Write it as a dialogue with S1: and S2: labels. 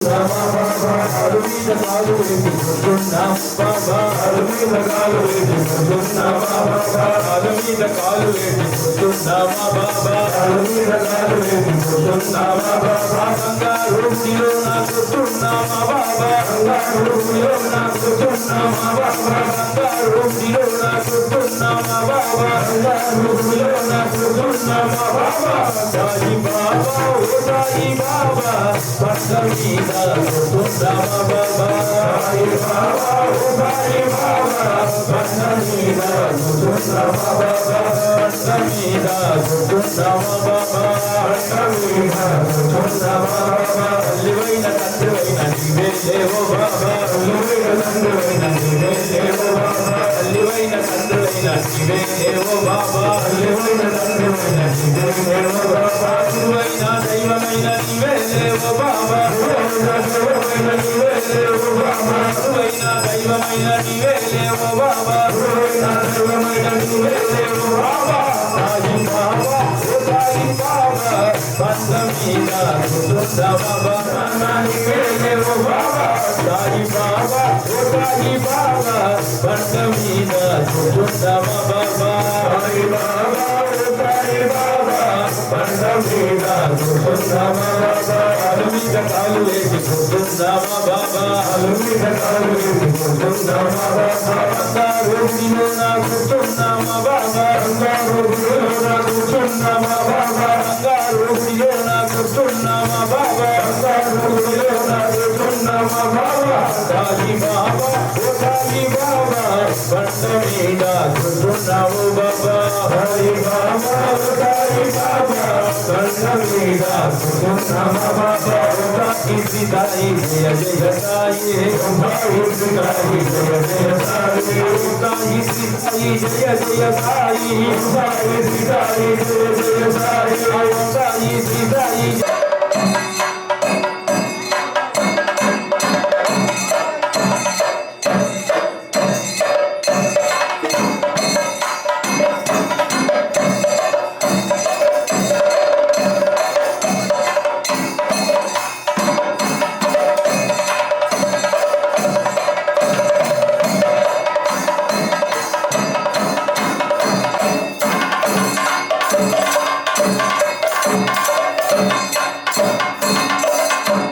S1: మీద కాలు వేసి కూర్చున్నాం బాబా కాలు మీద కాలు వేసి కూర్చున్నాం బాబా కాలు మీద కాలు వేసి కూర్చున్నామా బాబా కాలు మీద కాలు వేసి కూర్చున్నామా బాబా బంగారు గుడిలో నా కూర్చున్నామా బాబా బంగారు గుడిలో నా కూర్చున్నామా బాబా బంగారు గుడిలో నా కూర్చున్నామా బాబా బంగారు గుడిలో నా కూర్చున్నామా బాబా సాయి బాబా ఓ సాయి బాబా పట్ల మీద కూర్చున్నామా బాబా సాయి బాబా ఓ సాయి బాబా పట్ల మీద కూర్చున్నామా బాబా పట్ల మీద కూర్చున్నామా బాబా పట్ల మీద కూర్చున్నామా బాబా తల్లివైన తండ్రివైన నీవే లేవో బాబా తల్లివైన తండ్రివైన నీవే లేవో బాబా తల్లివైన తండ్రివైన నీవే లేవో బాబా తల్లివైన తండ్రివైన నీవే లేవో బాబా గురువైన దైవమైన నీవే లేవో బాబా గురువైన నీవే లేవో బాబా గురువైన దైవమైన నీవే లేవో బాబా గురువైన దైవమైన నీవే లేవో బాబా సాయి బాబా ఓ సాయి బాబా బండ మీద కూర్చుందామా బాబా నీవే లేవో బాబా సాయి బాబా ఓ సాయి బాబా బండ మీద కూర్చుందామా బాబా సాయి బాబా ఓ సాయి బాబా బండ మీద కూర్చుందామా బాబా కాలు మీద కాలు వేసి కూర్చుందామా బాబా కాలు మీద కాలు వేసి కూర్చుందామా బాబా బంగారు గుడిలో నా కూర్చున్నామా బాబా బంగారు గుడిలో నా కూర్చున్నామా బాబా బంగారు గుడిలో నా కూర్చున్నామా బాబా బంగారు గుడిలో నా కూర్చున్నామా బాబా సాయి బాబా ఓ సాయి బాబా బండ మీద కూర్చున్నావు బాబా సాయి బాబా ఓ సాయి బాబా బండ మీద కూర్చున్నామా బాబా ఇసితాయి జయ జయ సాయి ఇసితాయి జయ జయ సాయి ఇసితాయి జయ జయ సాయి ఇసితాయి జయ జయ సాయి